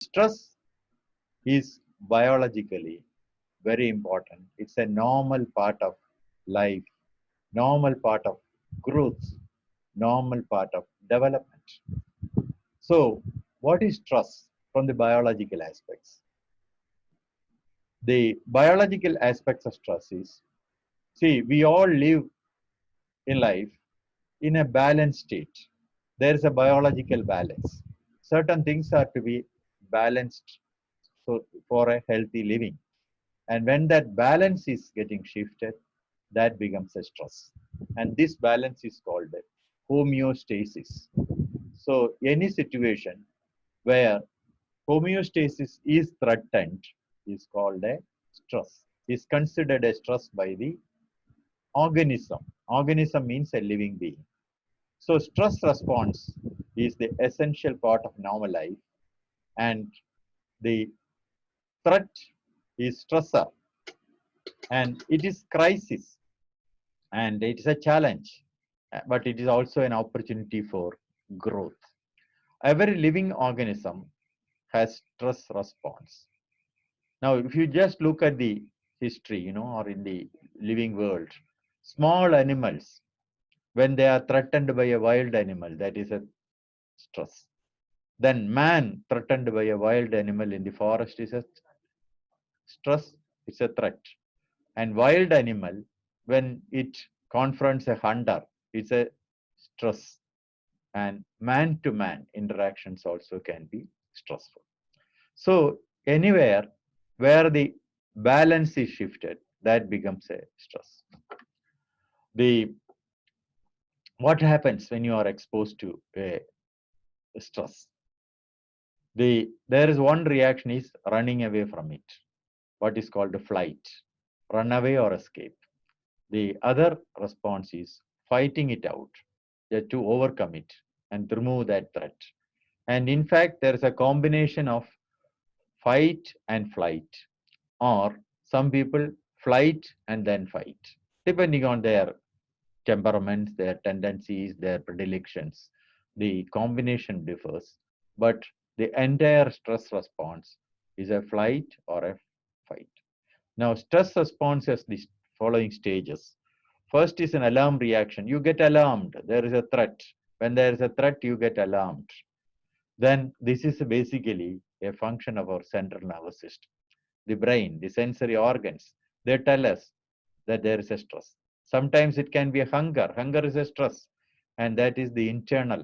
Stress is biologically very important. It's a normal part of life, normal part of growth, normal part of development. So, what is stress from the biological aspects? The biological aspects of stress is, see, we all live in life in a balanced state. There is a biological balance. Certain things are to be balanced so for a healthy living. And when that balance is getting shifted, that becomes a stress. And this balance is called homeostasis. So any situation where homeostasis is threatened is called a stress, is considered a stress by the organism. Organism means a living being. So stress response is the essential part of normal life, and the threat is stressor, and it is crisis, and it is a challenge, but it is also an opportunity for growth. Every living organism has stress response. Now, if you just look at the history, or in the living world, small animals, when they are threatened by a wild animal, that is a stress. Then man threatened by a wild animal in the forest is a stress, it's a threat. And wild animal, when it confronts a hunter, it's a stress. And man to man interactions also can be stressful. So anywhere where the balance is shifted, that becomes a stress. The what happens when you are exposed to a stress? There is one reaction is running away from it, what is called a flight, run away or escape. The other response is fighting it out, to overcome it and remove that threat. And in fact, there is a combination of fight and flight, or some people flight and then fight, depending on their temperaments, their tendencies, their predilections. The combination differs, but the entire stress response is a flight or a fight. Now, stress response has the following stages. First is an alarm reaction. You get alarmed. There is a threat. When there is a threat, you get alarmed. Then this is basically a function of our central nervous system. The brain, the sensory organs, they tell us that there is a stress. Sometimes it can be a hunger. Hunger is a stress. And that is the internal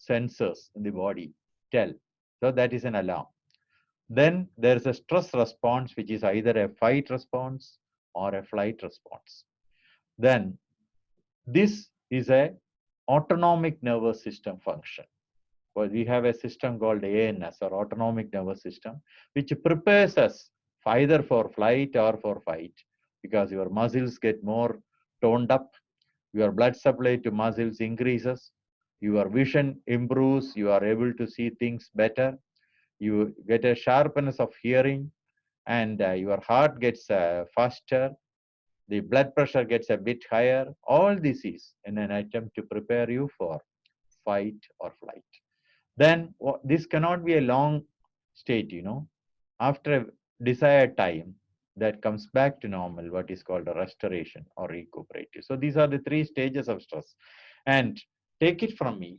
sensors in the body tell. So that is an alarm. Then there is a stress response, which is either a fight response or a flight response. Then this is a autonomic nervous system function. Well, we have a system called ANS, or autonomic nervous system, which prepares us either for flight or for fight, because your muscles get more toned up, your blood supply to muscles increases, your vision improves, you are able to see things better, you get a sharpness of hearing, and your heart gets faster, the blood pressure gets a bit higher. All this is in an attempt to prepare you for fight or flight. Then this cannot be a long state. After a desired time, that comes back to normal, what is called a restoration or recuperative. So these are the three stages of stress. And take it from me,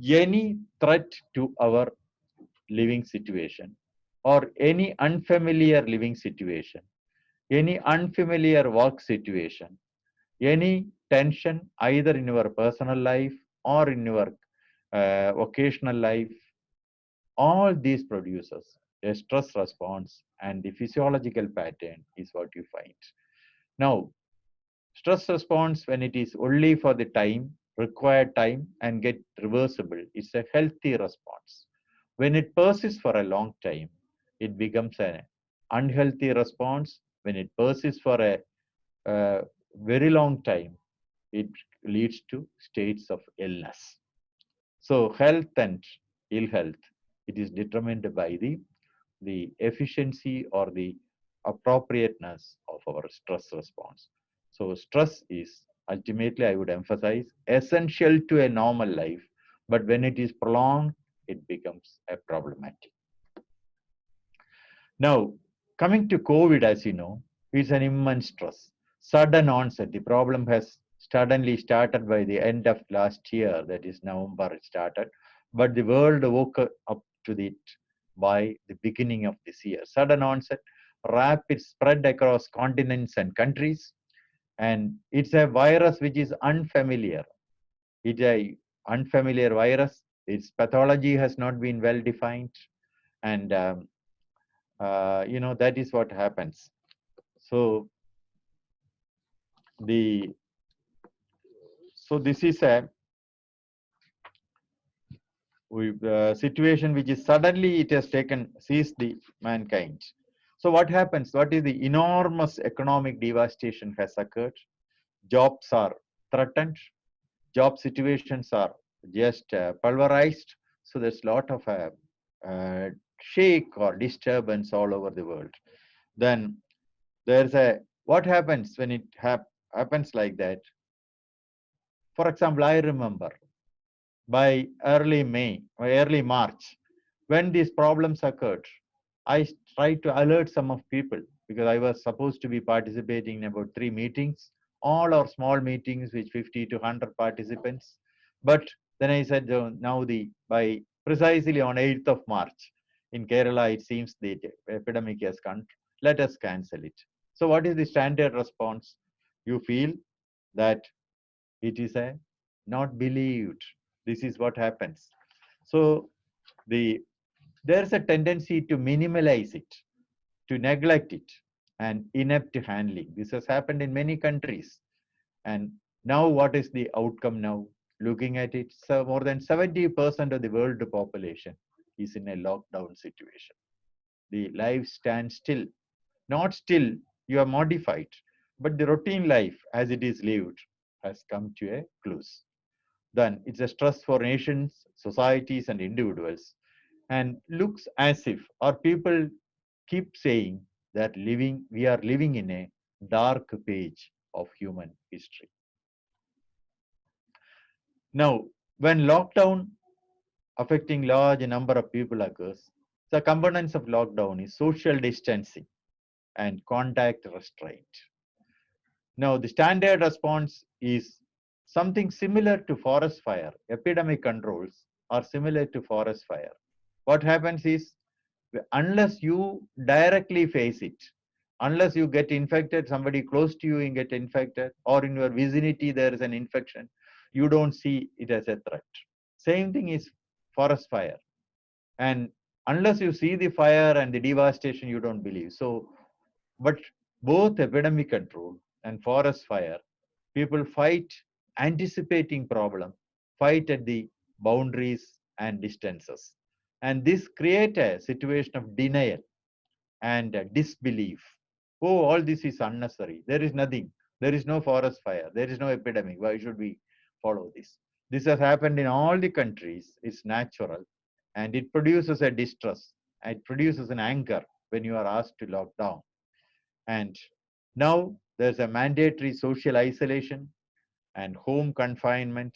any threat to our living situation, or any unfamiliar living situation, any unfamiliar work situation, any tension either in your personal life or in your vocational life, all these produces a stress response, and the physiological pattern is what you find. Now, stress response, when it is only for the time, required time, and get reversible, it's a healthy response. When it persists for a long time, it becomes an unhealthy response. When it persists for a very long time, it leads to states of illness. So health and ill health, it is determined by the efficiency or the appropriateness of our stress response. So stress is ultimately, I would emphasize, essential to a normal life, but when it is prolonged, it becomes a problematic. Now, coming to COVID, as you know, it's an immense stress. Sudden onset. The problem has suddenly started by the end of last year, that is November, it started. But the world woke up to it by the beginning of this year. Sudden onset, rapid spread across continents and countries. And it's a virus which is unfamiliar. It's a unfamiliar virus. Its pathology has not been well defined. And that is what happens. So the this is a situation which is suddenly it has taken seized the mankind. So what happens? What is the enormous economic devastation has occurred? Jobs are threatened. Job situations are just pulverized. So there's a lot of uh, shake or disturbance all over the world. Then there's a what happens when it happens like that? For example, I remember by early May or early March, when these problems occurred, I tried to alert some of people because I was supposed to be participating in about 3 meetings, all are small meetings with 50 to 100 participants. But then I said, now by precisely on 8th of March in Kerala, it seems the epidemic has come. Let us cancel it. So what is the standard response? You feel that it is a not believed. This is what happens. So the there's a tendency to minimalize it, to neglect it, and inept handling. This has happened in many countries. And now what is the outcome now? Looking at it, so more than 70% of the world population is in a lockdown situation. The life stands still. Not still, you are modified, but the routine life as it is lived has come to a close. Then it's a stress for nations, societies, and individuals, and looks as if our people keep saying that we are living in a dark page of human history. Now, when lockdown affecting large number of people occurs, the components of lockdown is social distancing and contact restraint. Now, the standard response is something similar to forest fire. Epidemic controls are similar to forest fire. What happens is, unless you directly face it, unless you get infected, somebody close to you and get infected, or in your vicinity there is an infection, you don't see it as a threat. Same thing is forest fire. And unless you see the fire and the devastation, you don't believe. So, but both epidemic control and forest fire, people fight anticipating problem, fight at the boundaries and distances. And this create a situation of denial and disbelief. Oh, all this is unnecessary. There is nothing. There is no forest fire. There is no epidemic. Why should we follow this? This has happened in all the countries. It's natural. And it produces a distress. It produces an anger when you are asked to lock down. And now there's a mandatory social isolation and home confinement,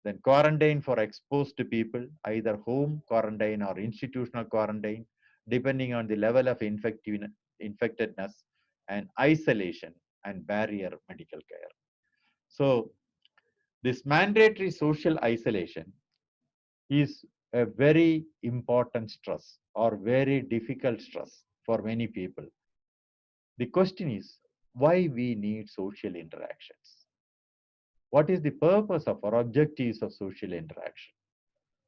then quarantine for exposed people, either home quarantine or institutional quarantine, depending on the level of infectedness, and isolation and barrier medical care. So this mandatory social isolation is a very important stress or very difficult stress for many people. The question is why we need social interactions. What is the purpose of or objectives of social interaction?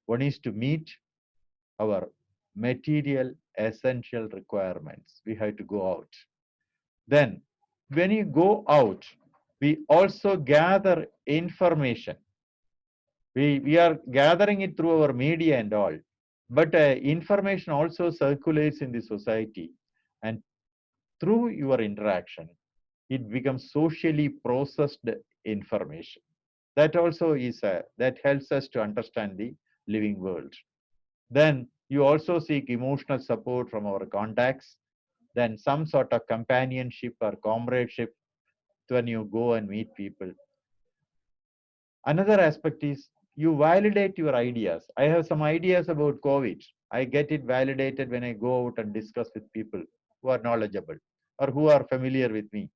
One is to meet our material essential requirements. We have to go out. Then, when you go out, we also gather information. We are gathering it through our media and all. But information also circulates in the society. And through your interaction, it becomes socially processed information. That also is that helps us to understand the living world. Then you also seek emotional support from our contacts, then some sort of companionship or comradeship when you go and meet people. Another aspect is you validate your ideas. I have some ideas about COVID. I get it validated when I go out and discuss with people who are knowledgeable or who are familiar with me.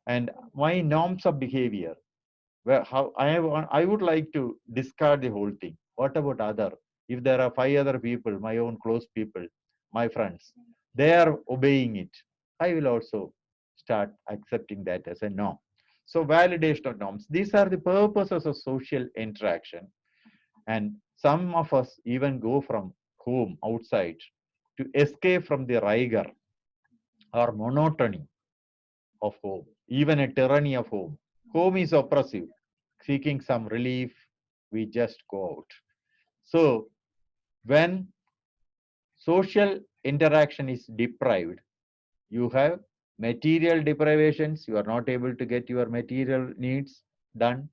And my norms of behavior, where how I would like to discard the whole thing. What about other? If there are five other people, my own close people, my friends, they are obeying it, I will also start accepting that as a norm. So validation of norms. These are the purposes of social interaction. And some of us even go from home outside to escape from the rigor or monotony of home, even a tyranny of home. Home is oppressive. Seeking some relief, we just go out. So, when social interaction is deprived, you have material deprivations, you are not able to get your material needs done.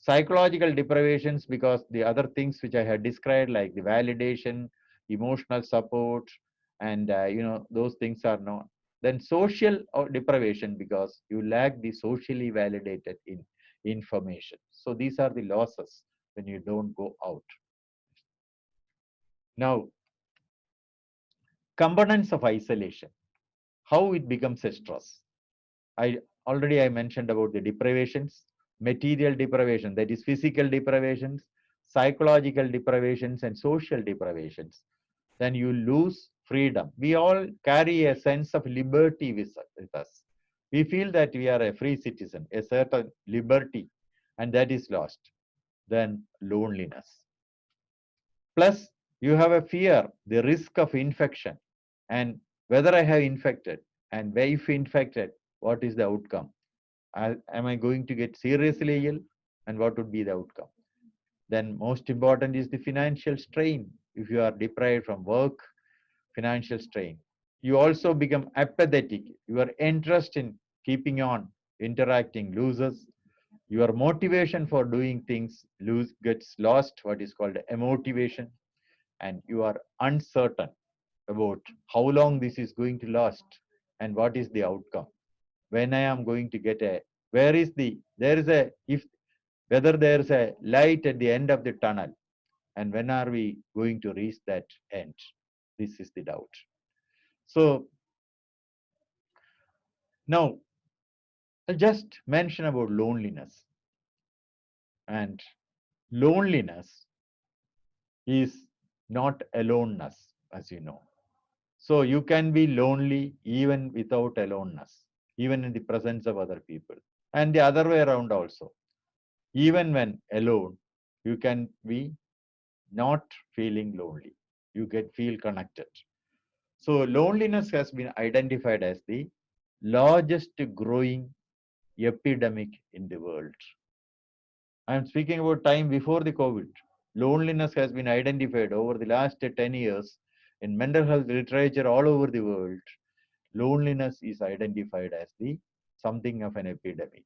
Psychological deprivations, because the other things which I had described, like the validation, emotional support, and those things are not. Then social deprivation, because you lack the socially validated information. So these are the losses when you don't go out. Now, components of isolation, how it becomes a stress. I mentioned about the deprivations, material deprivation, that is physical deprivations, psychological deprivations, and social deprivations. Then you lose freedom. We all carry a sense of liberty with us. We feel that we are a free citizen, a certain liberty, and that is lost. Then loneliness. Plus, you have a fear, the risk of infection, and whether I have infected, and if infected, what is the outcome? Am I going to get seriously ill? And what would be the outcome? Then, most important is the financial strain. If you are deprived from work, financial strain. You also become apathetic. Your interest in keeping on interacting loses. Your motivation for doing things gets lost, what is called emotivation, and you are uncertain about how long this is going to last and what is the outcome. When I am going to get a, where is the, there is a, if, whether there is a light at the end of the tunnel, and when are we going to reach that end? This is the doubt. So now I'll just mention about loneliness. And loneliness is not aloneness, as you know. So you can be lonely even without aloneness, even in the presence of other people. And the other way around also. Even when alone, you can be not feeling lonely. You get feel connected. So loneliness has been identified as the largest growing epidemic in the world. I am speaking about time before the COVID. Loneliness has been identified over the last 10 years in mental health literature all over the world. Loneliness is identified as the something of an epidemic.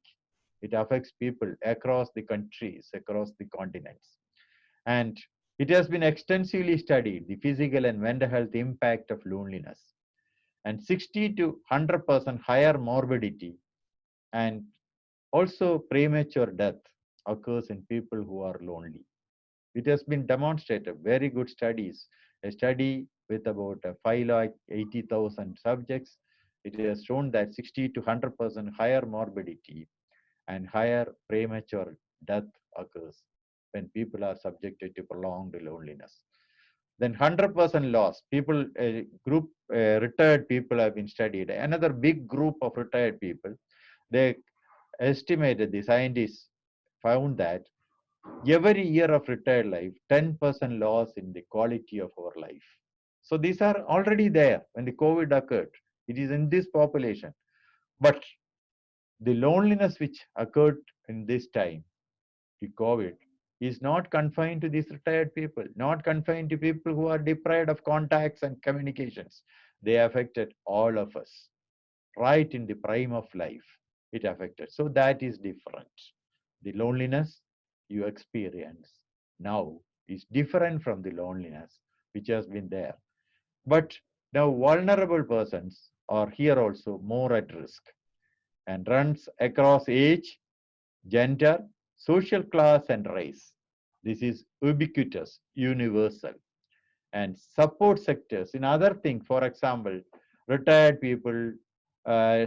It affects people across the countries, across the continents. And it has been extensively studied, the physical and mental health impact of loneliness. And 60 to 100% higher morbidity and also premature death occurs in people who are lonely. It has been demonstrated, very good studies. A study with about 5,80,000 subjects, it has shown that 60 to 100% higher morbidity and higher premature death occurs when people are subjected to prolonged loneliness. Then 100% loss. People, a group, retired people have been studied. Another big group of retired people, they estimated, the scientists found that every year of retired life, 10% loss in the quality of our life. So these are already there when the COVID occurred. It is in this population. But the loneliness which occurred in this time, the COVID, is not confined to these retired people, not confined to people who are deprived of contacts and communications. They affected all of us right in the prime of life. It affected. So that is different. The loneliness you experience now is different from the loneliness which has been there. But now vulnerable persons are here also more at risk and runs across age, gender, social class, and race. This is ubiquitous, universal. and support sectors in other things. For example, retired people,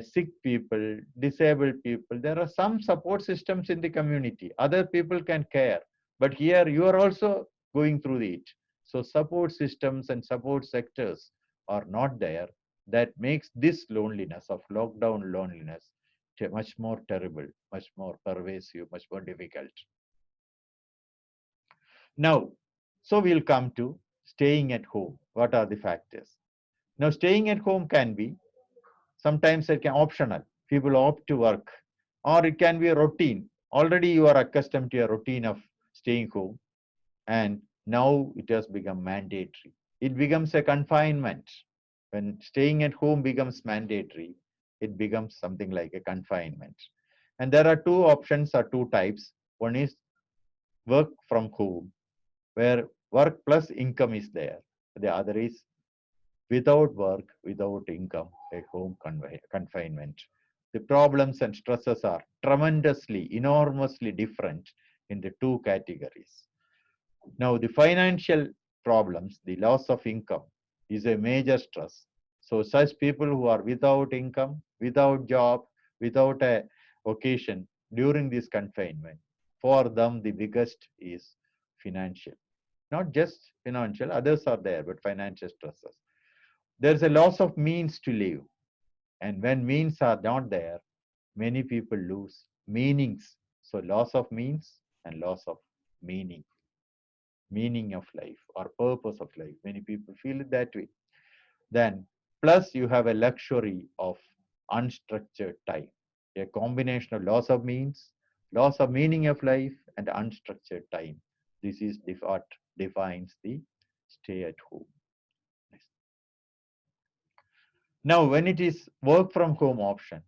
sick people, disabled people. There are some support systems in the community. Other people can care, but here you are also going through it. So support systems and support sectors are not there. That makes this loneliness of lockdown loneliness much more terrible, much more pervasive, much more difficult. Now, so we'll come to staying at home. What are the factors? Now, staying at home can be sometimes it can optional. People opt to work, or it can be a routine. Already you are accustomed to a routine of staying home, and now it has become mandatory. It becomes a confinement. When staying at home becomes mandatory, it becomes something like a confinement. And there are two options or two types. One is work from home, where work plus income is there. The other is without work, without income, a home confinement. The problems and stresses are tremendously, enormously different in the two categories. Now, the financial problems, the loss of income, is a major stress. So, such people who are without income, without job, without a vocation during this confinement, for them the biggest is financial. Not just financial, others are there, but financial stresses. There's a loss of means to live. And when means are not there, many people lose meanings. So loss of means and loss of meaning, meaning of life or purpose of life. Many people feel it that way. Then plus you have a luxury of unstructured time, a combination of loss of means, loss of meaning of life, and unstructured time. This is what defines the stay at home. Now, when it is work from home option,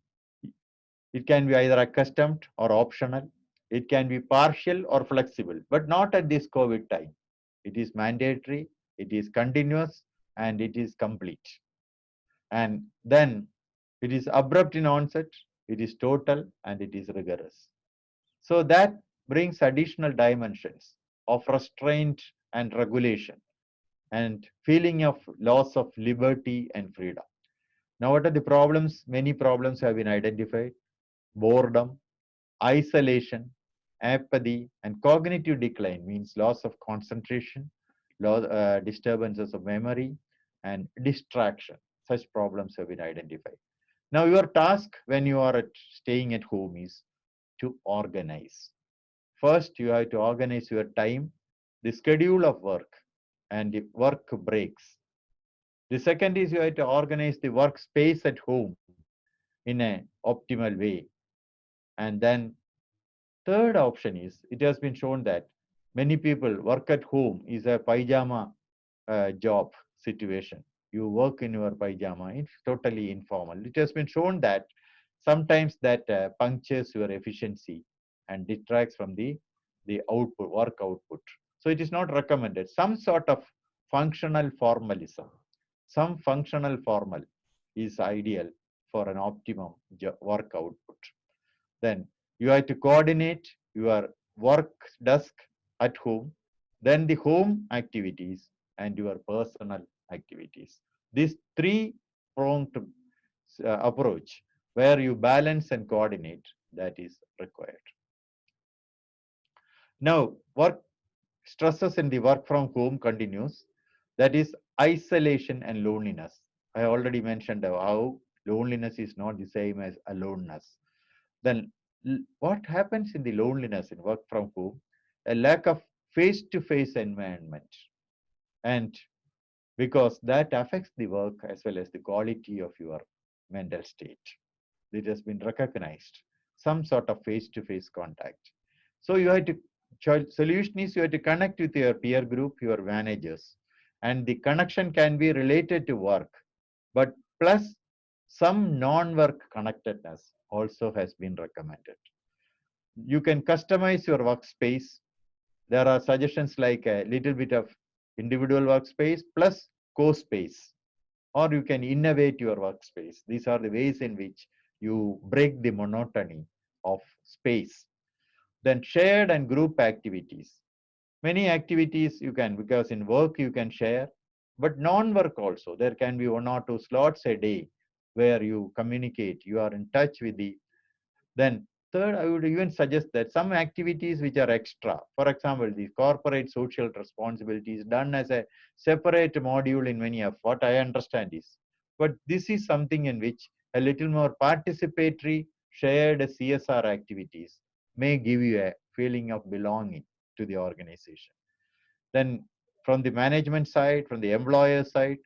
it can be either accustomed or optional. It can be partial or flexible, but not at this COVID time. It is mandatory, it is continuous, and it is complete. And then it is abrupt in onset, it is total, and it is rigorous. So that brings additional dimensions of restraint and regulation and feeling of loss of liberty and freedom. Now, what are the problems? Many problems have been identified: boredom, isolation, apathy, and cognitive decline means loss of concentration, disturbances of memory, and distraction. Such problems have been identified. Now, your task when you are staying at home is to organize. First, you have to organize your time, the schedule of work, and the work breaks. The second is you have to organize the workspace at home in a optimal way. And then third option is it has been shown that many people work at home is a pajama job situation. You work in your pajama, it's totally informal. It has been shown that sometimes that punctures your efficiency and detracts from the output, work output. So it is not recommended. Some sort of functional formalism, some functional formal is ideal for an optimum work output. Then you have to coordinate your work desk at home, then the home activities and your personal activities. This three-pronged approach where you balance and coordinate, that is required. Now, work stresses in the work from home continues. That is isolation and loneliness. I already mentioned how loneliness is not the same as aloneness. Then what happens in the loneliness in work from home? A lack of face-to-face environment, and because that affects the work as well as the quality of your mental state. It has been recognized, some sort of face-to-face contact. So you have to, solution is you have to connect with your peer group, your managers, and the connection can be related to work, but plus some non-work connectedness also has been recommended. You can customize your workspace. There are suggestions like a little bit of individual workspace plus co-space, or you can innovate your workspace. These are the ways in which you break the monotony of space. Then shared and group activities. Many activities you can, because in work you can share, But non-work also, there can be 1 or 2 slots a day where you communicate, you are in touch with the. Then third, I would even suggest that some activities which are extra, for example, the corporate social responsibilities done as a separate module in many of what I understand is. But this is something in which a little more participatory shared CSR activities may give you a feeling of belonging to the organization. Then from the management side, from the employer side,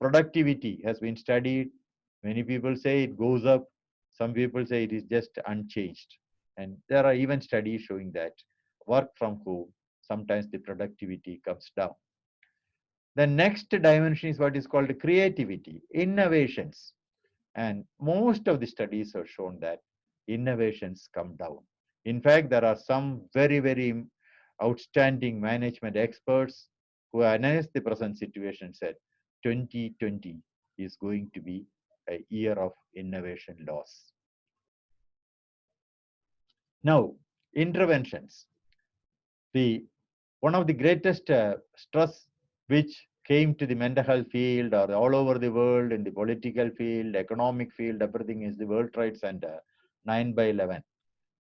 productivity has been studied. Many people say it goes up. Some people say it is just unchanged. And there are even studies showing that work from home, sometimes the productivity comes down. The next dimension is what is called creativity, innovations. And most of the studies have shown that innovations come down. In fact, there are some very, very outstanding management experts who analyzed the present situation and said 2020 is going to be a year of innovation loss. Now, interventions. The one of the greatest stress which came to the mental health field or all over the world in the political field, economic field, everything is the World Trade Center 9/11.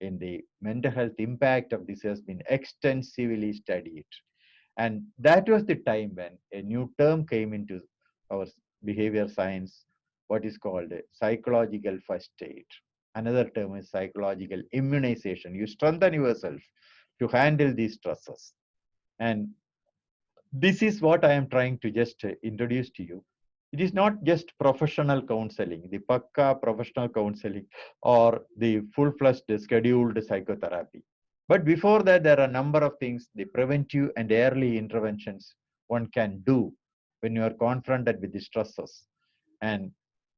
In the mental health impact of this has been extensively studied. And that was the time when a new term came into our behavior science, what is called psychological first aid. Another term is psychological immunization. You strengthen yourself to handle these stresses. And this is what I am trying to just introduce to you. It is not just professional counseling, the pakka professional counseling or the full-fledged scheduled psychotherapy. But before that, there are a number of things, the preventive and early interventions one can do when you are confronted with the stresses. And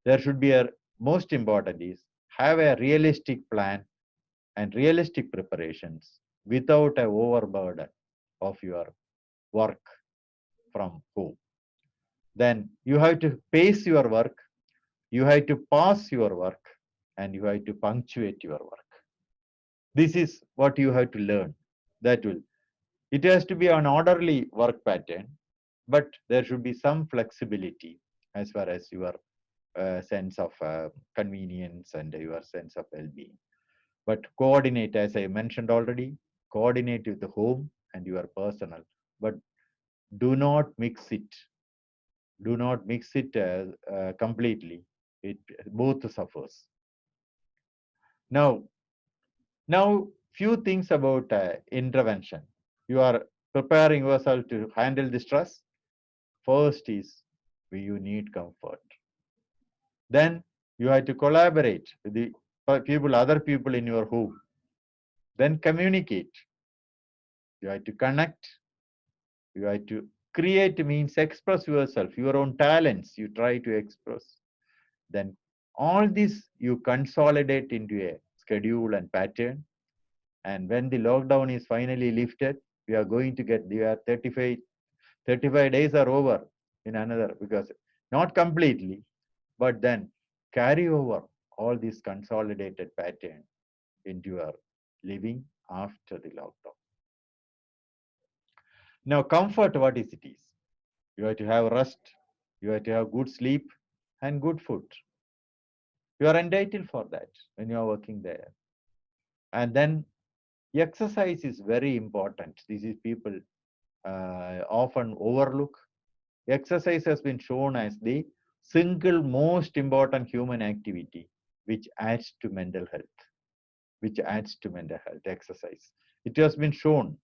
there should be a most important is have a realistic plan and realistic preparations without a overburden of your work from home. Then you have to pace your work, you have to pass your work, and you have to punctuate your work. This is what you have to learn. That will, it has to be an orderly work pattern, but there should be some flexibility as far as your sense of convenience and your sense of well-being. But coordinate, as I mentioned already, coordinate with the home and your personal, but do not mix it. Do not mix it completely. It both suffers. Now, few things about intervention. You are preparing yourself to handle the stress. First is you need comfort. Then you have to collaborate with the people, other people in your home. Then communicate. You have to connect. You have to create means express yourself, your own talents. You try to express. Then all this you consolidate into a schedule and pattern. And when the lockdown is finally lifted, we are going to get, we are 35 days are over in another, because not completely, but then carry over all this consolidated pattern into your living after the lockdown. Now, comfort, what is it is? You have to have rest, you have to have good sleep and good food. You are entitled for that when you are working there. And then exercise is very important. This is people often overlook. Exercise has been shown as the single most important human activity which adds to mental health, exercise. It has been shown,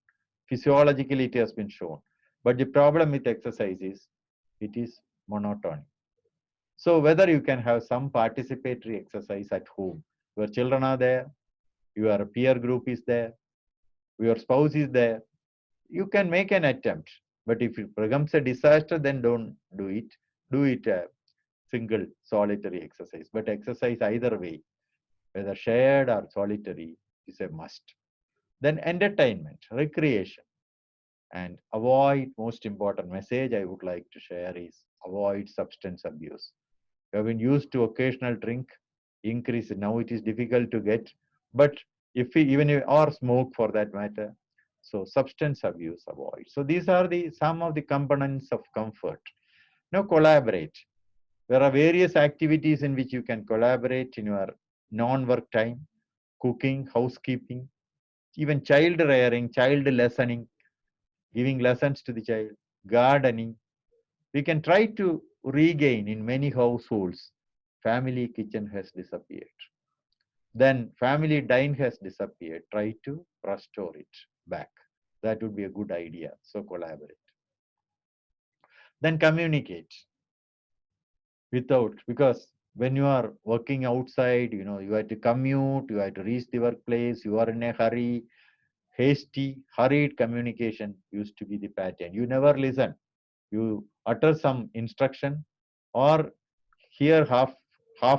physiologically it has been shown. But the problem with exercise is it is monotony. So whether you can have some participatory exercise at home, your children are there, your peer group is there, your spouse is there, you can make an attempt. But if it becomes a disaster, then don't do it. Do it a single solitary exercise. But exercise either way, whether shared or solitary, is a must. Then entertainment, recreation, and avoid, most important message I would like to share is avoid substance abuse. You have been used to occasional drink, increase. Now it is difficult to get, but if we, even if, or smoke for that matter, so substance abuse avoid. So these are the some of the components of comfort. Now collaborate. There are various activities in which you can collaborate in your non-work time: cooking, housekeeping, even child rearing, child lessoning, giving lessons to the child, gardening. We can try to regain in many households. Family kitchen has disappeared. Then family dine has disappeared. Try to restore it back. That would be a good idea. So collaborate. Then communicate without, because when you are working outside, you have to commute, you have to reach the workplace, you are in a hurry, hasty, hurried communication used to be the pattern. You never listen. You utter some instruction or hear half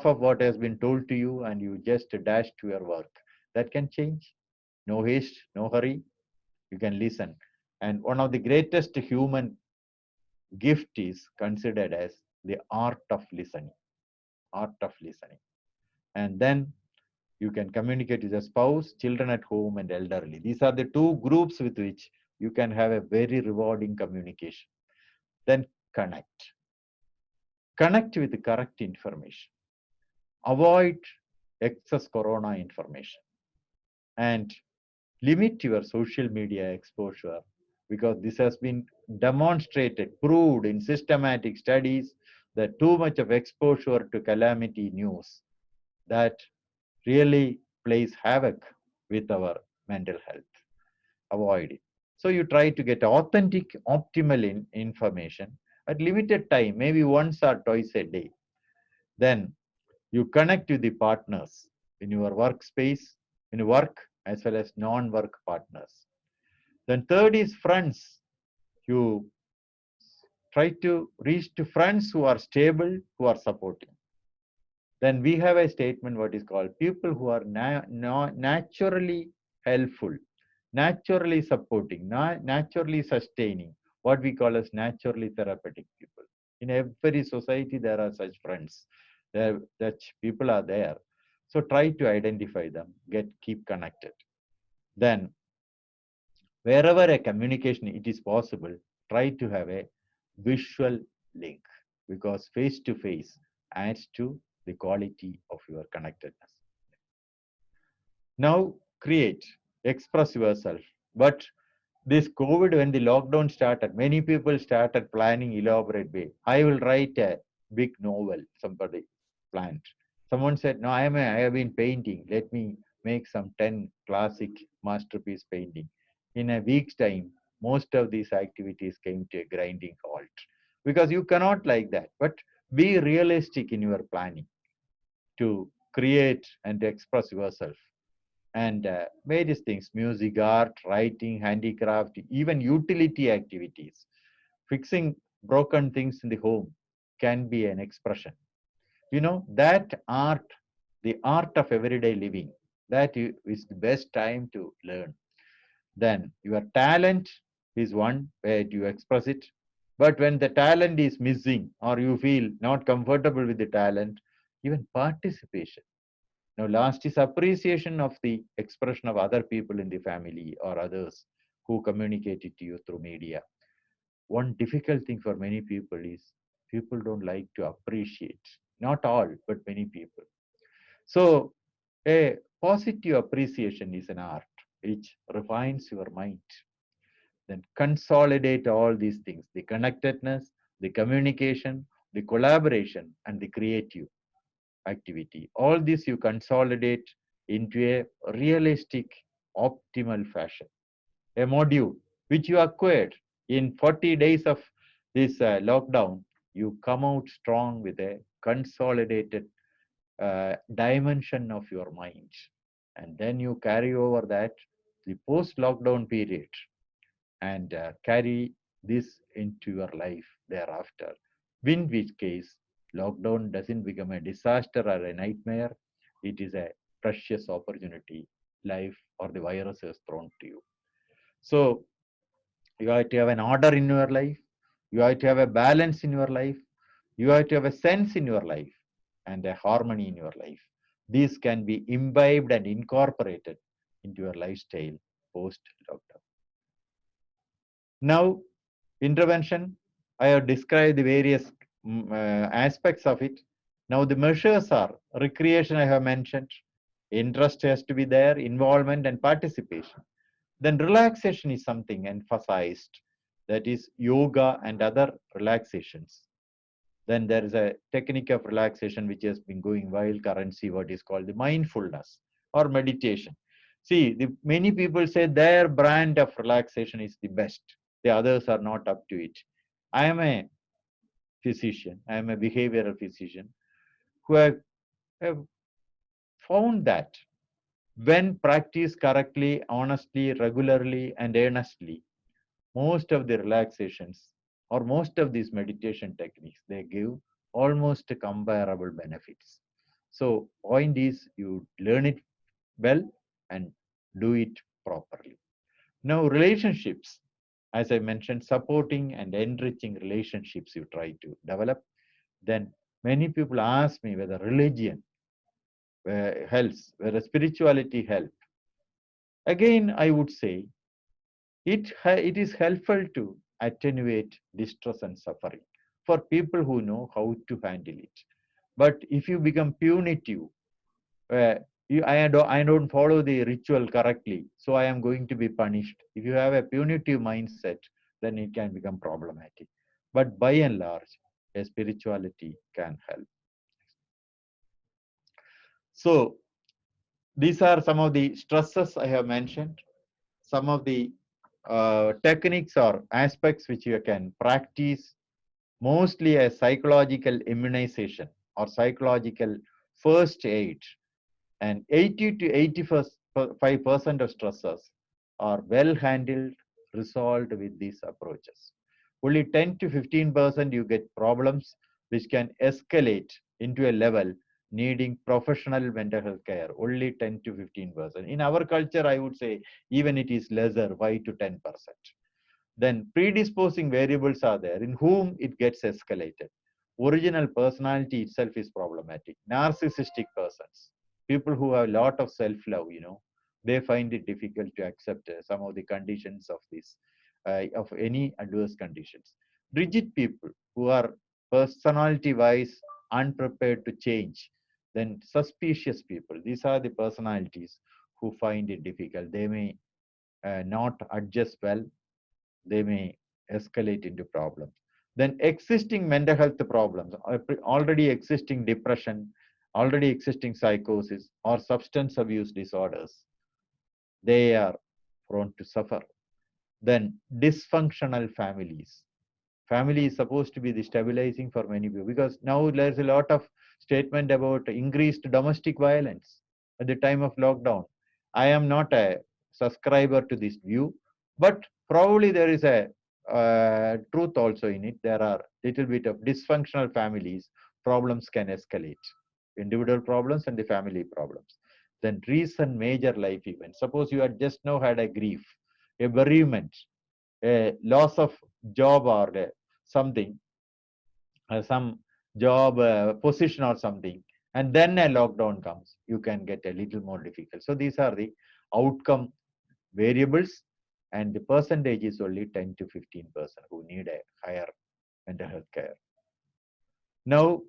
of what has been told to you and you just dash to your work. That can change. No haste, no hurry. You can listen. And one of the greatest human gift is considered as the art of listening. Art of listening. And then you can communicate with your spouse, children at home, and elderly. These are the two groups with which you can have a very rewarding communication. Then connect. Connect with the correct information. Avoid excess corona information and limit your social media exposure, because this has been demonstrated, proved in systematic studies that too much of exposure to calamity news that really plays havoc with our mental health. Avoid it. So you try to get authentic, optimal information at limited time, maybe once or twice a day. Then you connect with the partners in your workspace, in work as well as non-work partners. Then third is friends. You try to reach to friends who are stable, who are supporting. Then we have a statement what is called people who are naturally helpful, naturally supporting, naturally sustaining, what we call as naturally therapeutic people. In every society, there are such friends. Such people are there. So try to identify them, keep connected. Then wherever a communication it is possible, try to have a visual link, because face to face adds to the quality of your connectedness. Now create, express yourself. But this COVID, when the lockdown started, many people started planning elaborate way. I will write a big novel, somebody planned. Someone said, no, I have been painting. Let me make some 10 classic masterpiece painting. In a week's time, most of these activities came to a grinding halt, because you cannot like that. But be realistic in your planning to create and to express yourself. And various things: music, art, writing, handicraft, even utility activities. Fixing broken things in the home can be an expression. That art, the art of everyday living, that is the best time to learn. Then your talent is one where you express it. But when the talent is missing or you feel not comfortable with the talent, even participation. Now, last is appreciation of the expression of other people in the family or others who communicate it to you through media. One difficult thing for many people is people don't like to appreciate. Not all, but many people. So, a positive appreciation is an art which refines your mind. Then consolidate all these things: the connectedness, the communication, the collaboration, and the creative activity. All this you consolidate into a realistic, optimal fashion. A module which you acquired in 40 days of this lockdown, you come out strong with a consolidated dimension of your mind. And then you carry over that the post lockdown period and carry this into your life thereafter. In which case, lockdown doesn't become a disaster or a nightmare. It is a precious opportunity life or the virus has thrown to you. So you have to have an order in your life. You have to have a balance in your life. You have to have a sense in your life and a harmony in your life. These can be imbibed and incorporated into your lifestyle post lockdown. Now, intervention, I have described the various aspects of it. Now the measures are recreation, I have mentioned. Interest has to be there, involvement and participation. Then relaxation is something emphasized, that is yoga and other relaxations. Then there is a technique of relaxation which has been going wild currency, what is called the mindfulness or meditation. See, many people say their brand of relaxation is the best. The others are not up to it. I am a physician, I am a behavioral physician who have found that when practiced correctly, honestly, regularly, and earnestly, most of the relaxations or most of these meditation techniques, they give almost comparable benefits. So point is you learn it well and do it properly. Now relationships, as I mentioned, supporting and enriching relationships you try to develop. Then many people ask me whether religion helps, whether spirituality helps. Again, I would say it is helpful to attenuate distress and suffering for people who know how to handle it. But if you become punitive, uh, I don't follow the ritual correctly, so I am going to be punished. If you have a punitive mindset, then it can become problematic. But by and large, a spirituality can help. So these are some of the stresses I have mentioned, some of the techniques or aspects which you can practice, mostly a psychological immunization or psychological first aid. And 80 to 85% of stressors are well handled, resolved with these approaches. Only 10 to 15% you get problems which can escalate into a level needing professional mental health care. Only 10 to 15%. In our culture, I would say even it is lesser, 5 to 10%. Then predisposing variables are there in whom it gets escalated. Original personality itself is problematic. Narcissistic persons, people who have a lot of self-love, they find it difficult to accept some of the conditions of this, of any adverse conditions. Rigid people who are personality-wise unprepared to change. Then suspicious people, these are the personalities who find it difficult. They may not adjust well, they may escalate into problems. Then existing mental health problems, already existing depression, already existing psychosis or substance abuse disorders, they are prone to suffer. Then dysfunctional families. Family is supposed to be the stabilizing for many people, because now there's a lot of statement about increased domestic violence at the time of lockdown. I am not a subscriber to this view, but probably there is a truth also in it. There are little bit of dysfunctional families, problems can escalate, individual problems and the family problems. Then recent major life events, suppose you had just now had a grief, a bereavement, a loss of job or something, some job position or something, and then a lockdown comes, you can get a little more difficult. So these are the outcome variables, and the percentage is only 10 to 15% who need a higher mental health care. Now,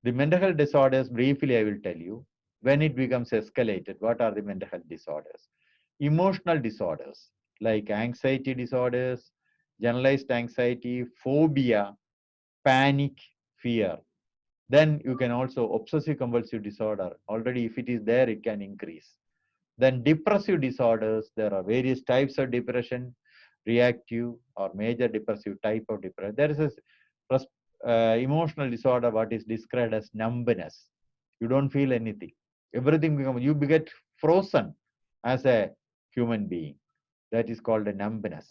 the mental health disorders, briefly, I will tell you. When it becomes escalated, what are the mental health disorders? Emotional disorders like anxiety disorders, generalized anxiety, phobia, panic, fear. Then you can also obsessive compulsive disorder. Already, if it is there, it can increase. Then depressive disorders, there are various types of depression, reactive or major depressive type of depression. There is a emotional disorder, what is described as numbness. You don't feel anything. Everything becomes, you get frozen as a human being. That is called a numbness.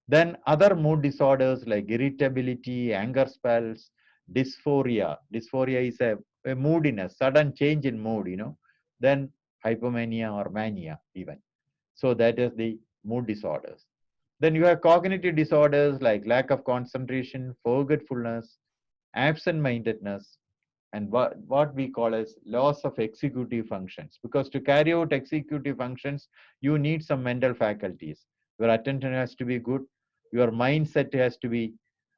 Then other mood disorders like irritability, anger spells, dysphoria. Dysphoria is a moodiness, sudden change in mood, Then hypomania or mania even. So that is the mood disorders. Then you have cognitive disorders like lack of concentration, forgetfulness, absent-mindedness, and what we call as loss of executive functions. Because to carry out executive functions, you need some mental faculties. Your attention has to be good. Your mindset has to be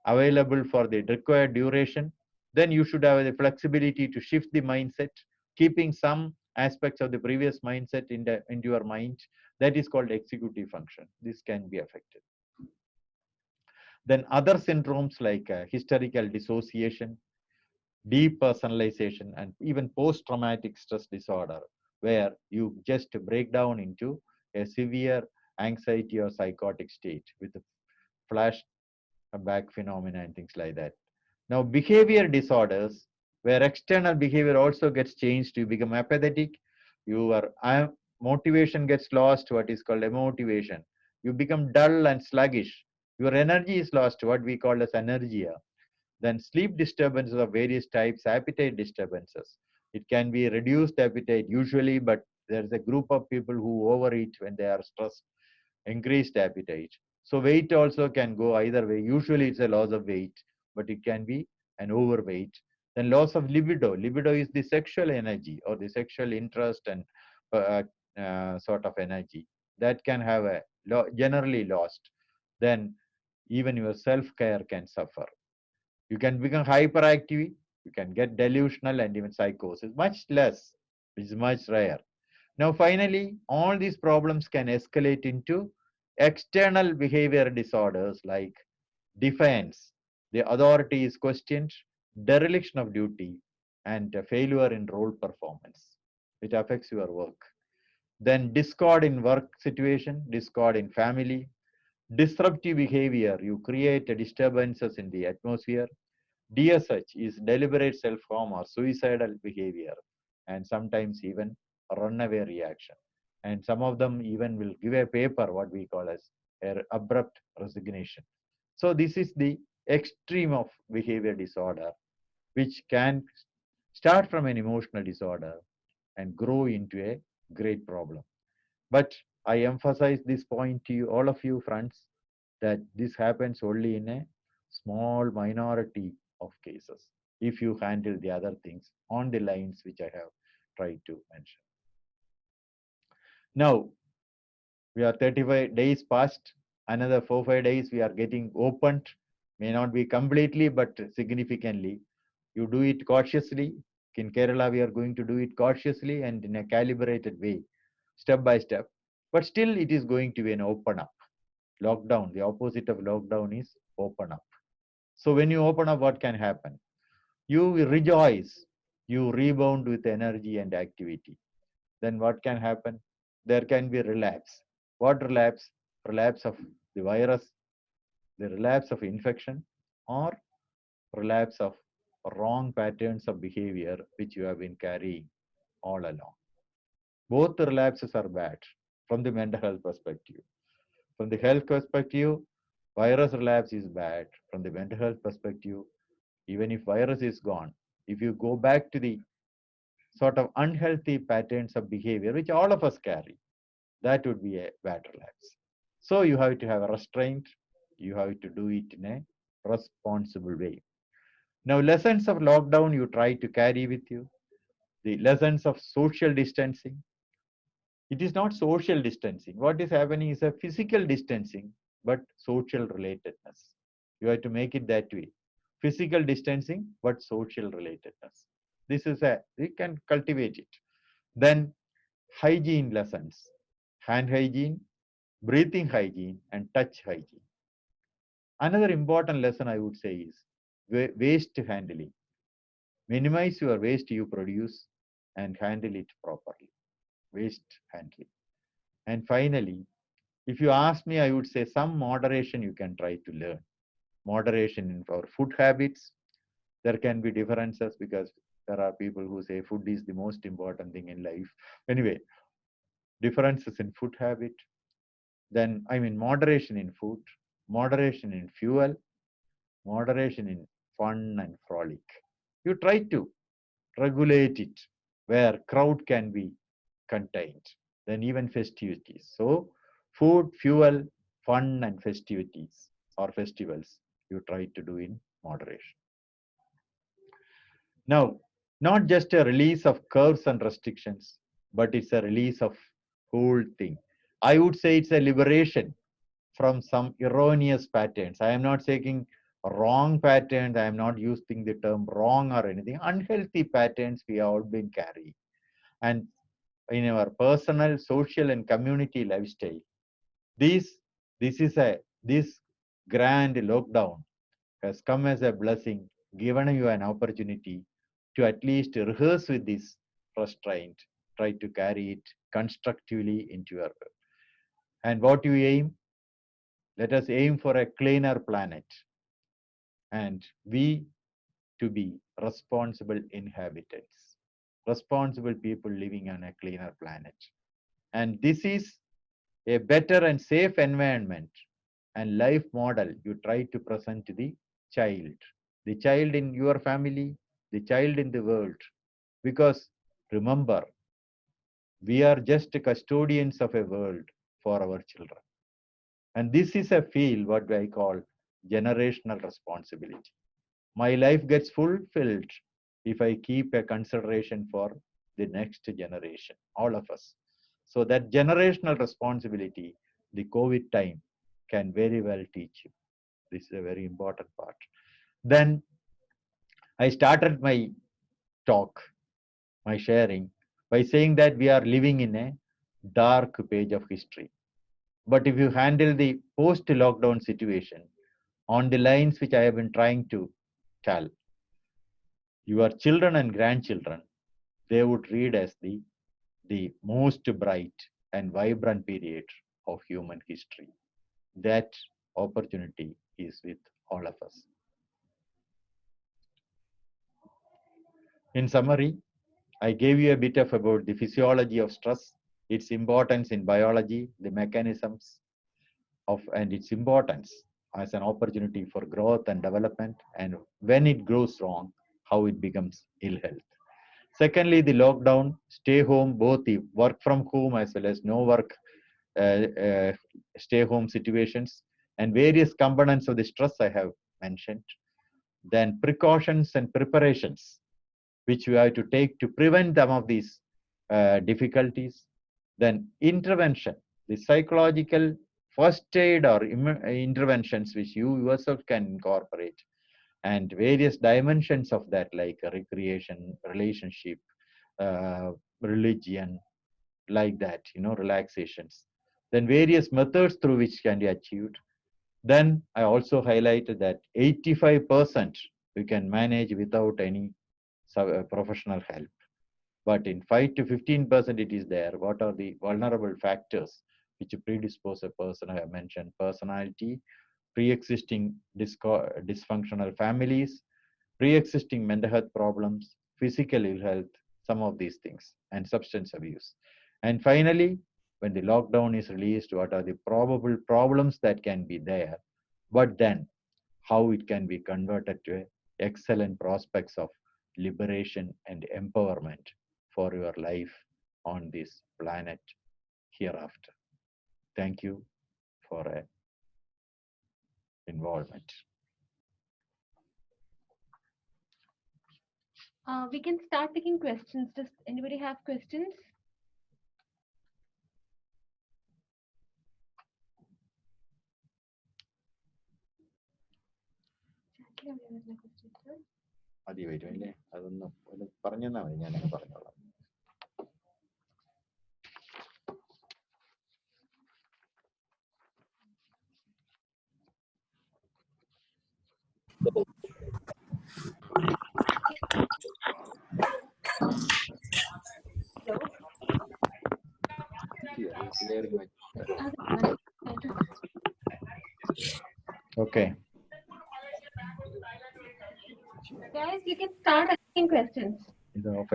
available for the required duration. then you should have the flexibility to shift the mindset, keeping some aspects of the previous mindset into your mind. That is called executive function. This can be affected. Then other syndromes like hysterical dissociation, depersonalization, and even post-traumatic stress disorder, where you just break down into a severe anxiety or psychotic state with flashback phenomena and things like that. Now, behavior disorders, where external behavior also gets changed, you become apathetic, your motivation gets lost, what is called emotivation. You become dull and sluggish. Your energy is lost, what we call as anergia. Then sleep disturbances of various types, appetite disturbances. It can be reduced appetite usually, but there's a group of people who overeat when they are stressed, increased appetite. So weight also can go either way. Usually it's a loss of weight, but it can be an overweight. Then loss of libido. Libido is the sexual energy or the sexual interest and sort of energy that can have a generally lost. Then even your self-care can suffer. You can become hyperactive, you can get delusional and even psychosis, much less, which is much rare. Now, finally, all these problems can escalate into external behavior disorders like defiance, the authority is questioned, dereliction of duty, and failure in role performance. It affects your work. Then discord in work situation, discord in family, disruptive behavior, you create disturbances in the atmosphere. DSH is deliberate self-harm or suicidal behavior, and sometimes even a runaway reaction. And some of them even will give a paper, what we call as an abrupt resignation. So this is the extreme of behavior disorder, which can start from an emotional disorder and grow into a great problem. But I emphasize this point to you, all of you friends, that this happens only in a small minority of cases if you handle the other things on the lines which I have tried to mention. Now, we are 35 days past. Another 4-5 days we are getting opened. May not be completely, but significantly. You do it cautiously. In Kerala, we are going to do it cautiously and in a calibrated way, step by step. But still, it is going to be an open up. Lockdown, the opposite of lockdown is open up. So when you open up, what can happen? You rejoice, you rebound with energy and activity. Then what can happen? There can be relapse. What relapse? Relapse of the virus, the relapse of infection, or relapse of wrong patterns of behavior which you have been carrying all along. Both the relapses are bad from the mental health perspective. From the health perspective, virus relapse is bad. From the mental health perspective, even if virus is gone, if you go back to the sort of unhealthy patterns of behavior, which all of us carry, that would be a bad relapse. So you have to have a restraint. You have to do it in a responsible way. Now, lessons of lockdown you try to carry with you. The lessons of social distancing. It is not social distancing. What is happening is a physical distancing, but social relatedness. You have to make it that way. Physical distancing, but social relatedness. This is we can cultivate it. Then hygiene lessons, hand hygiene, breathing hygiene, and touch hygiene. Another important lesson I would say is waste handling. Minimize your waste you produce and handle it properly. Waste handling. And finally, if you ask me, I would say some moderation you can try to learn. Moderation in our food habits. There can be differences because there are people who say food is the most important thing in life. Anyway, differences in food habit. Then, I mean, moderation in food, moderation in fuel, moderation in fun and frolic. You try to regulate it where crowd can be contained. Then even festivities. So food, fuel, fun and festivities or festivals you try to do in moderation. Now, not just a release of curves and restrictions, but it's a release of whole thing. I would say it's a liberation from some erroneous patterns. I am not saying wrong patterns. I am not using the term wrong or anything. Unhealthy patterns we have all been carrying. And in our personal, social, and community lifestyle, this grand lockdown has come as a blessing, given you an opportunity to at least rehearse with this restraint, try to carry it constructively into your work. And what you aim? Let us aim for a cleaner planet, and we to be responsible inhabitants, responsible people living on a cleaner planet. And this is a better and safe environment and life model you try to present to the child in your family, the child in the world. Because remember, we are just custodians of a world for our children. And this is a field what I call generational responsibility. My life gets fulfilled if I keep a consideration for the next generation, all of us. So that generational responsibility, the COVID time can very well teach you. This is a very important part. Then I started my talk, my sharing, by saying that we are living in a dark page of history. But if you handle the post-lockdown situation on the lines which I have been trying to tell, your children and grandchildren, they would read as the most bright and vibrant period of human history. That opportunity is with all of us. In summary, I gave you a bit of about the physiology of stress, its importance in biology, the mechanisms of, and its importance as an opportunity for growth and development, and when it goes wrong, how it becomes ill health. Secondly, the lockdown, stay home, both the work from home as well as no work, stay home situations, and various components of the stress I have mentioned. Then precautions and preparations, which we have to take to prevent some of these difficulties. Then intervention, the psychological first aid or interventions which you yourself can incorporate, and various dimensions of that, like recreation, relationship, religion, like that, relaxations. Then various methods through which can be achieved. Then I also highlighted that 85% we can manage without any professional help. But in 5 to 15% it is there. What are the vulnerable factors which predispose a person? I have mentioned personality, pre-existing dysfunctional families, pre-existing mental health problems, physical ill health, some of these things, and substance abuse. And finally, when the lockdown is released, what are the probable problems that can be there, but then how it can be converted to excellent prospects of liberation and empowerment for your life on this planet hereafter. Thank you for involvement. We can start taking questions. Does anybody have questions? മതി വരുമല്ലേ? അതൊന്ന് പറഞ്ഞാൽ മതി, ഞാനങ്ങ് പറഞ്ഞോളാം. Okay. Guys, you can start asking questions. Is it off?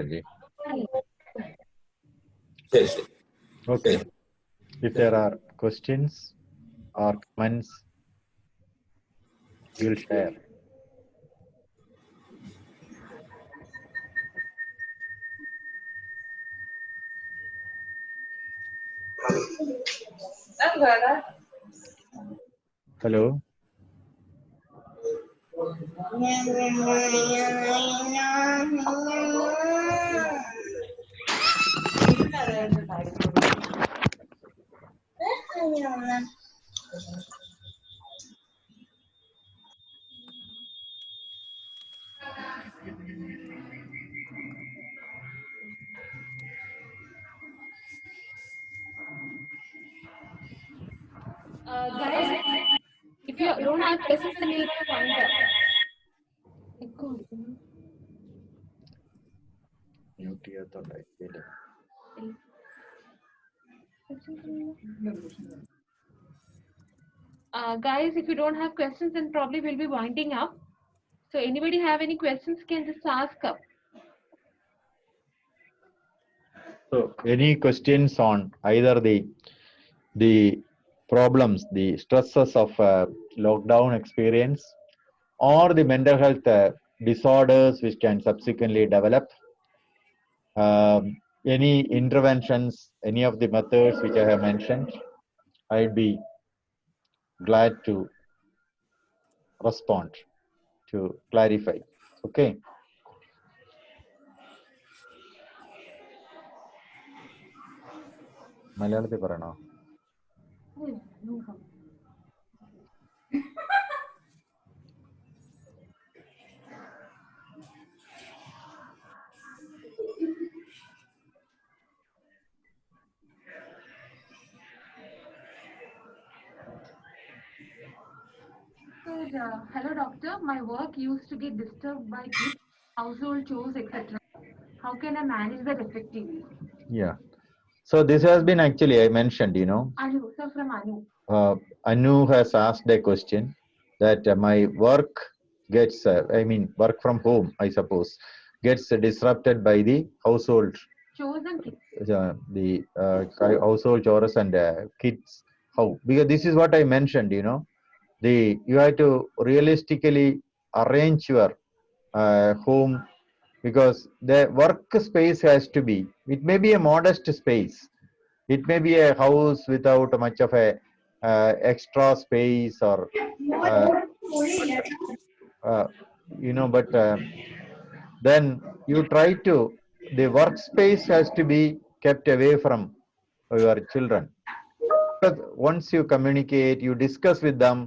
Yes. Okay. If there are questions or comments, we'll share. Hello. Guys, if you don't have questions, then you'll wind up. Mute ചെയ്യാത്തോണ്ടായി ഇതില്. Guys, if you don't have questions, then probably we'll be winding up. So anybody have any questions can just ask up. So any questions on either the problems, the stresses of lockdown experience, or the mental health disorders which can subsequently develop? Any interventions, any of the methods which I have mentioned, I'd be glad to respond to clarify. Okay. മലയാളത്തിൽ പറയണോ? Hello doctor, my work used to get disturbed by kids, household chores, etc. How can I manage that effectively? Yeah. So this has been actually, I mentioned, Anu, sir, from Anu. Anu has asked a question that my work gets, work from home, I suppose, gets disrupted by the household Chores and kids. The household chores and kids. How? Because this is what I mentioned, you have to realistically arrange your home, because the workspace has to be, it may be a modest space, it may be a house without much of a extra space, or but then you try to, the workspace has to be kept away from your children. Because once you communicate, you discuss with them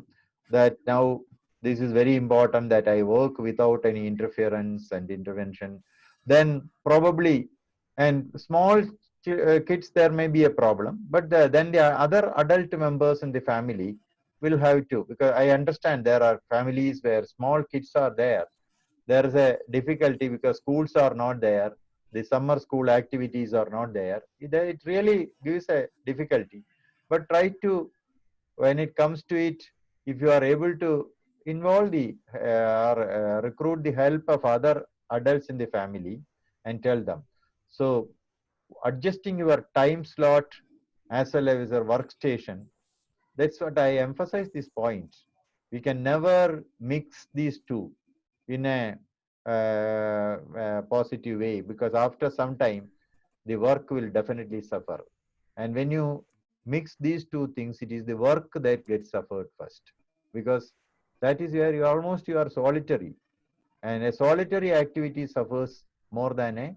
that now this is very important that I work without any interference and intervention, then probably, and small kids, there may be a problem, but then the other adult members in the family will have to, because I understand there are families where small kids are there. There is a difficulty because schools are not there, the summer school activities are not there. It really gives a difficulty. But try to, when it comes to it, if you are able to involve the or recruit the help of other adults in the family and tell them. So adjusting your time slot as well as your workstation, that's what I emphasize this point. We can never mix these two in a positive way, because after some time the work will definitely suffer. And when you mix these two things, it is the work that gets suffered first, because that is where you are solitary, and a solitary activity suffers more than a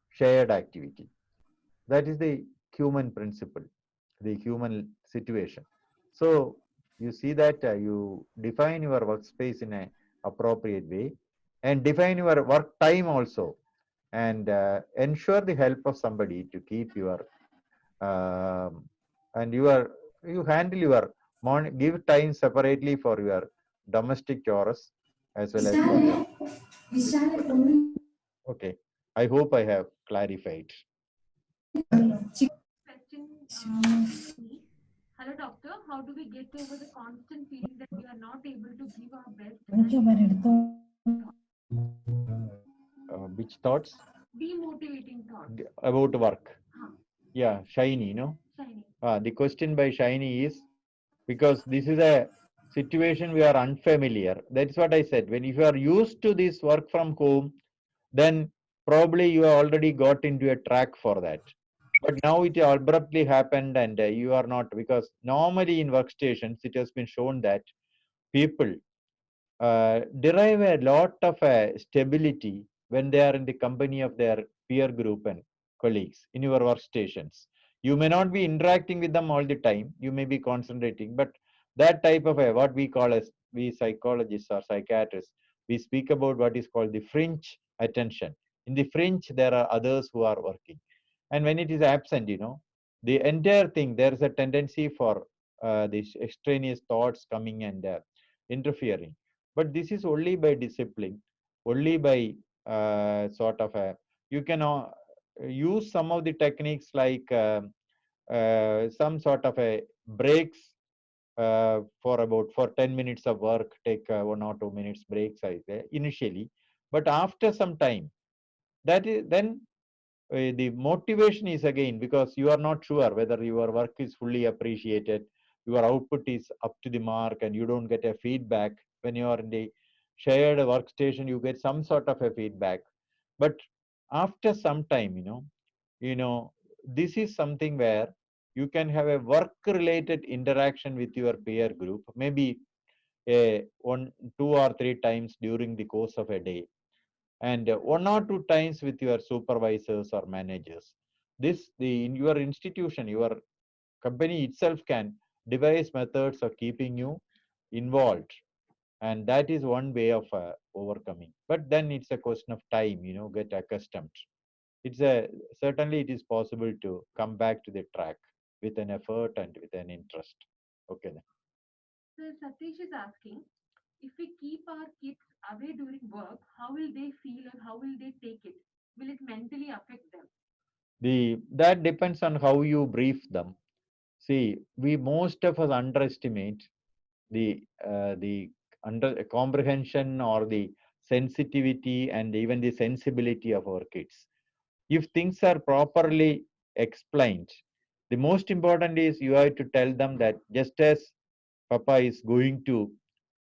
shared activity. That is the human principle, the human situation. So you see that you define your workspace in an appropriate way, and define your work time also, and ensure the help of somebody to keep your and you handle your morning, give time separately for your domestic chores as well as for your, okay. I hope I have clarified. Question. Hello doctor, how do we get over the constant feeling that we are not able to give our best? Which thoughts? Demotivating thoughts. About work. Yeah, Shiny, Shiny. The question by Shiny is, because this is a situation we are unfamiliar. That's what I said. When if you are used to this work from home, then probably you have already got into a track for that. But now it abruptly happened, and you are not, because normally in workstations it has been shown that people derive a lot of stability when they are in the company of their peer group and colleagues in your workstations. You may not be interacting with them all the time, you may be concentrating, but that type of what we call as, we psychologists or psychiatrists, we speak about what is called the fringe attention. In the fringe, there are others who are working. And when it is absent, the entire thing, there is a tendency for these extraneous thoughts coming and interfering. But this is only by discipline, only by sort of a, you can use some of the techniques like some sort of a breaks for about for 10 minutes of work, take 1 or 2 minutes breaks initially. But after some time, that is then the motivation is again, because you are not sure whether your work is fully appreciated, your output is up to the mark, and you don't get a feedback. When you are in the shared workstation, you get some sort of a feedback. But after some time, this is something where you can have a work related interaction with your peer group, maybe a 1, 2 or 3 times during the course of a day, and 1 or 2 times with your supervisors or managers. This, the in your institution, your company itself can devise methods of keeping you involved, and that is one way of overcoming. But then it's a question of time, get accustomed. It's a certainly it is possible to come back to the track with an effort and with an interest. Okay then. So Satish is asking, if we keep our kids away during work, how will they feel and how will they take it? Will it mentally affect them? The that depends on how you brief them. See, we most of us underestimate the under comprehension or the sensitivity and even the sensibility of our kids. If things are properly explained, the most important is you have to tell them that just as Papa is going to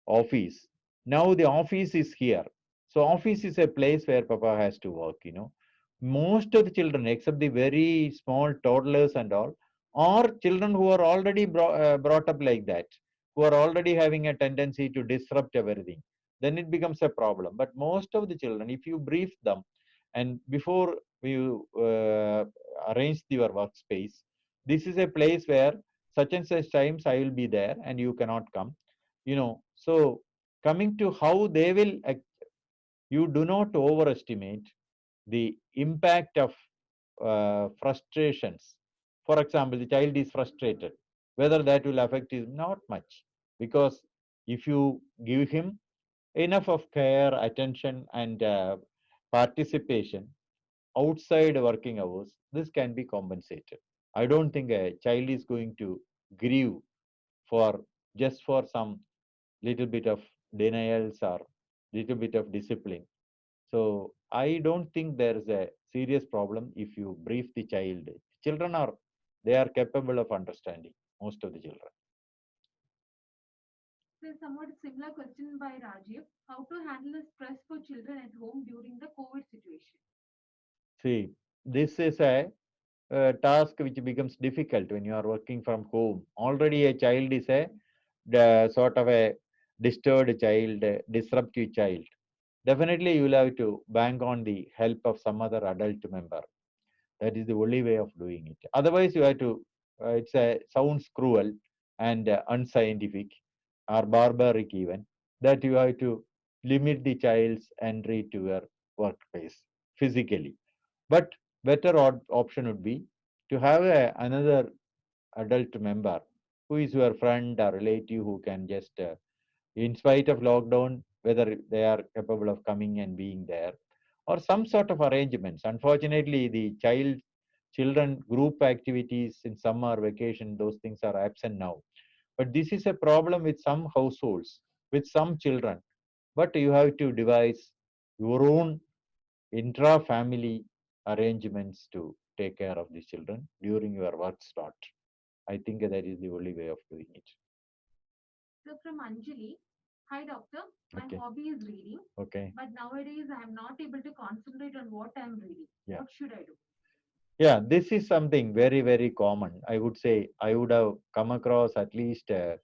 office, now the office is here. So office is a place where Papa has to work. Most of the children, except the very small toddlers and all, are children who are already brought up like that, who are already having a tendency to disrupt everything. Then it becomes a problem. But most of the children, if you brief them, and before you arrange your workspace, this is a place where such and such times I will be there and you cannot come. So coming to how they will you do not overestimate the impact of frustrations. For example, the child is frustrated, whether that will affect is not much, because if you give him enough of care, attention, and participation outside working hours, this can be compensated. I don't think a child is going to grieve for just for some little bit of denials or little bit of discipline. So I don't think there is a serious problem if you brief the child. Children are, they are capable of understanding, most of the children. So somewhat similar question by Rajiv. How to handle the stress for children at home during the COVID situation? See, this is a task which becomes difficult when you are working from home. Already a child is a sort of a disturbed child, a disruptive child. Definitely you will have to bank on the help of some other adult member. That is the only way of doing it. Otherwise, you have to. It's a sounds cruel and unscientific or barbaric even, that you have to limit the child's entry to your workplace physically. But better option would be to have another adult member who is your friend or relative who can just, in spite of lockdown, whether they are capable of coming and being there, or some sort of arrangements. Unfortunately, the children group activities in summer vacation, those things are absent now. But this is a problem with some households, with some children. But you have to devise your own intra-family arrangements to take care of these children during your work start. I think that is the only way of doing it. So from Anjali, hi doctor, my Okay. hobby is reading, Okay. but nowadays I am not able to concentrate on what I am reading. Yeah. What should I do? Yeah, this is something very, very common. I would say I would have come across at least 2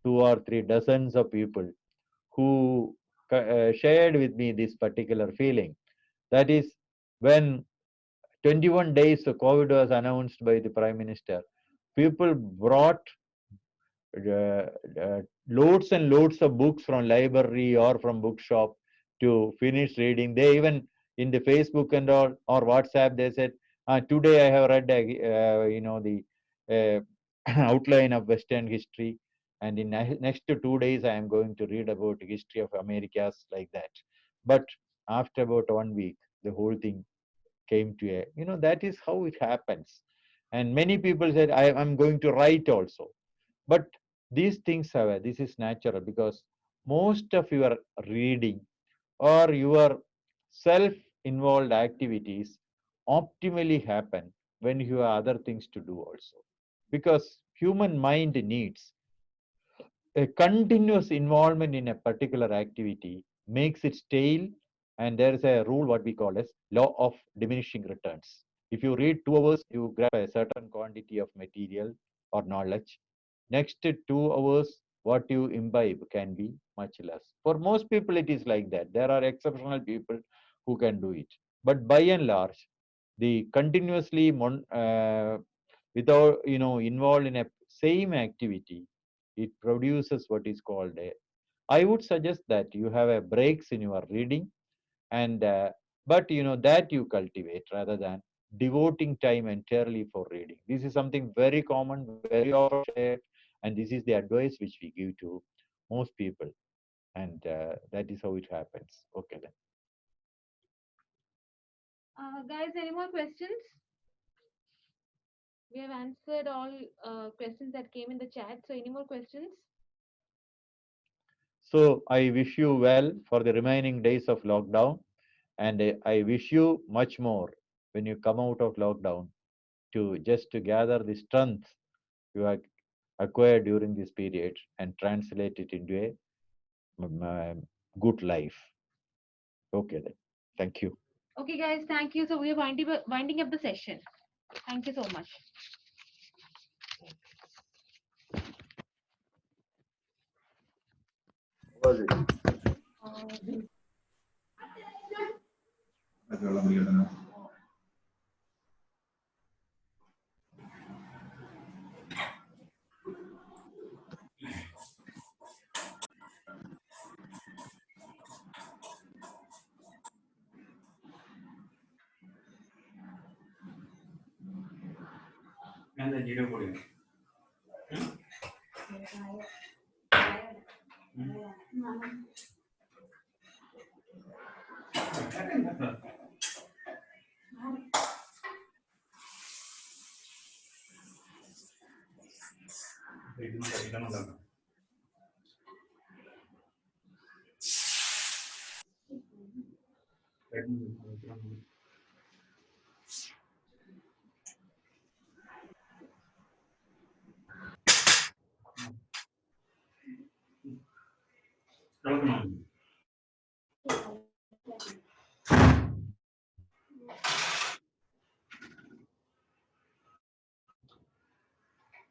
or 3 dozens of people who shared with me this particular feeling. That is, when 21 days of COVID was announced by the Prime Minister, people brought uh, loads and loads of books from library or from bookshop to finish reading. They even in the Facebook and all or WhatsApp they said, today I have read the outline of Western history. And in next 2 days, I am going to read about history of Americas like that. But after about 1 week, the whole thing came to a, that is how it happens. And many people said, I'm going to write also. But these things have, this is natural because most of your reading or your self-involved activities optimally happen when you have other things to do also. Because human mind needs a continuous involvement in a particular activity makes it stale, and there is a rule what we call as law of diminishing returns. If you read 2 hours, you grab a certain quantity of material or knowledge. Next 2 hours, what you imbibe can be much less. For most people, it is like that. There are exceptional people who can do it, but by and large, the continuously without involved in a same activity, it produces what is called a, I would suggest that you have a breaks in your reading, and but that you cultivate rather than devoting time entirely for reading. This is something very common, very often shared, and this is the advice which we give to most people, and that is how it happens. Okay then. Guys, any more questions? We have answered all questions that came in the chat. So, any more questions? So I wish you well for the remaining days of lockdown, and I wish you much more when you come out of lockdown to just to gather the strength you have acquired during this period and translate it into a good life. Okay then. Thank you. Okay, guys, thank you. So, we are winding up the session. Thank you so much. Was it?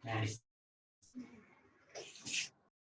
Nice.